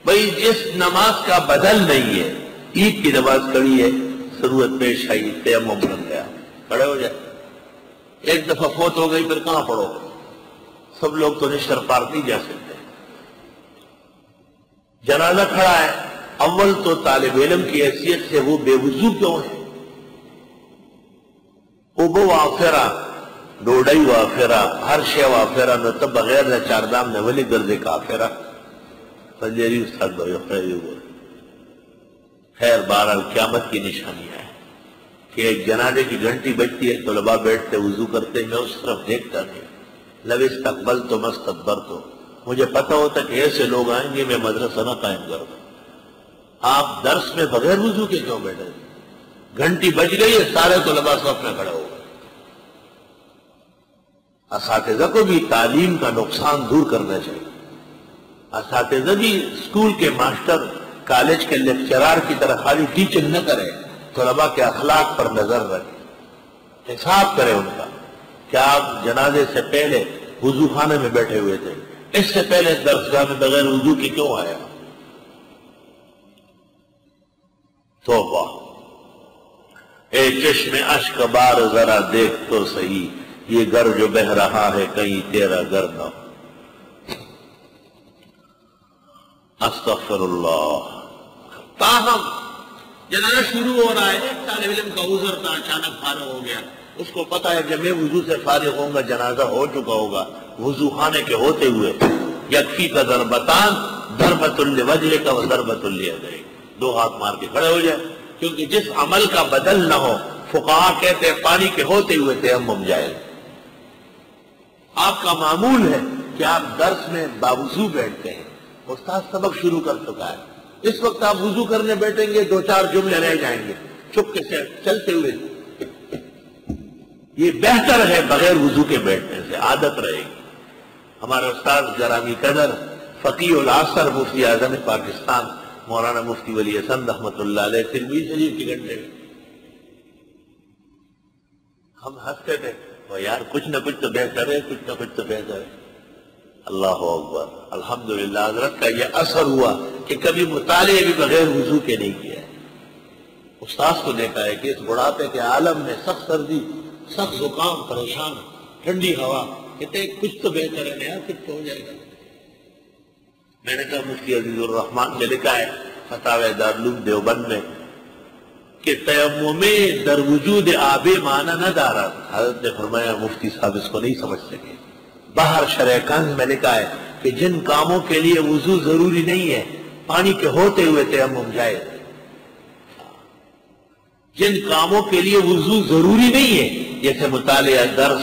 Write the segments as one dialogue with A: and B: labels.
A: بھئی جس نماز کا بدل نہیں ہے، عید کی نماز کھڑی ہے، ضرورت پیش آئی، تیمم بن گیا، کھڑے ہو جائے۔ ایک دفعہ فوت ہو گئی، پھر کہاں پڑھو؟ سب لوگ تو نشتر پار نہیں جا سکتے۔ جنازہ کھڑا ہے، اول تو طالب علم کی حیثیت سے وہ بے وضو کیوں ہے؟ اوبو وافرہ، ڈوڈائی وافرہ، ہر شے وافرہ، نو تب بغیر نہ چاردام نہ ولی گردے کافرہ۔ پنجیری استاد بھائی خیری ہوئے۔ خیر بہرحال قیامت کی نشانیاں ہے کہ ایک جنازے کی گھنٹی بجتی ہے، طلباء بیٹھتے وضو کرتے، میں اس طرف دیکھتا نہیں، لو استقبلت مستدبرت، مجھے پتہ ہوتا کہ ایسے لوگ آئیں گے میں مدرسہ نہ قائم کروں۔ آپ درس میں بغیر وضو کے کیوں بیٹھے؟ گھنٹی بج گئی ہے، سارے طلباء صف میں کھڑے ہو گئے۔ اساتذہ کو بھی تعلیم کا نقصان دور کرنا چاہیے۔ اساتذہ بھی اسکول کے ماسٹر، کالج کے لیکچرار کی طرح خالی ٹیچنگ نہ کرے، طلباء کے اخلاق پر نظر رکھے، حساب کرے ان کا۔ کیا آپ جنازے سے پہلے وضو خانے میں بیٹھے ہوئے تھے؟ اس سے پہلے درسگاہ میں بغیر وضو کے کیوں آیا؟ توبہ۔ اے چشم اشک بار ذرا دیکھ تو صحیح، یہ گھر جو بہ رہا ہے کہیں تیرا گھر نہ ہو۔ استغفر اللہ۔ تاہم جنازہ شروع ہو رہا ہے، ایک طالب علم کا عذر تھا، اچانک فارغ ہو گیا، اس کو پتا ہے کہ میں وضو سے فارغ ہوں گا، جنازہ ہو چکا ہوگا، وضو خانے کے ہوتے ہوئے یکفی کا ضربتان، ضربۃ لوجهک و ضربۃ لیدیک، دو ہاتھ مار کے کھڑے ہو جائے، کیونکہ جس عمل کا بدل نہ ہو، فقہا کہتے ہیں پانی کے ہوتے ہوئے تیمم جائے۔ آپ کا معمول ہے کہ آپ درس میں باوضو بیٹھتے ہیں، استاد سبق شروع کر چکا ہے، اس وقت آپ وضو کرنے بیٹھیں گے، دو چار جملے رہ جائیں گے، چپکے سے چلتے ہوئے، یہ بہتر ہے بغیر وضو کے بیٹھنے سے، عادت رہے گی۔ ہمارا استاد گرامی قدر فقیہ العصر مفتی اعظم پاکستان مولانا مفتی ولی حسن رحمۃ اللہ علیہ ترمذی شریف کی گھنٹے میں ہم ہنستے تھے، یار کچھ نہ کچھ تو بہتر ہے، کچھ نہ کچھ تو بہتر ہے۔ اللہ اکبر، الحمدللہ حضرت کا یہ اثر ہوا کہ کبھی مطالعے بھی بغیر وضو کے نہیں کیا ہے۔ استاذ کو دیکھا ہے کہ اس بڑھاپے کے عالم میں سخت سردی، سخت زکام، پریشان، ٹھنڈی ہوا، کہتے ہیں کچھ تو بہتر ہے، نیا کچھ تو ہو جائے گا۔ میں نے کہا مفتی عزیز الرحمان نے لکھا ہے فتاوی دارالعلوم دیوبند میں کہ تیمم در وجود آب معنی نہ دارا۔ حضرت نے فرمایا مفتی صاحب اس کو نہیں سمجھ سکے۔ باہر شرح کنز میں لکھا ہے کہ جن کاموں کے لیے وضو ضروری نہیں ہے، پانی کے ہوتے ہوئے تیمم جائز ہے۔ جن کاموں کے لیے وضو ضروری نہیں ہے جیسے مطالعہ درس،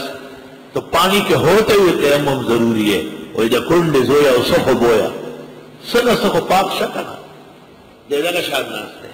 A: تو پانی کے ہوتے ہوئے تیمم ضروری ہے۔ وَإِذَا كُنْدِ زویا اسخ بویا سن اسخ پاک شکنا دے لگا شاید ناستے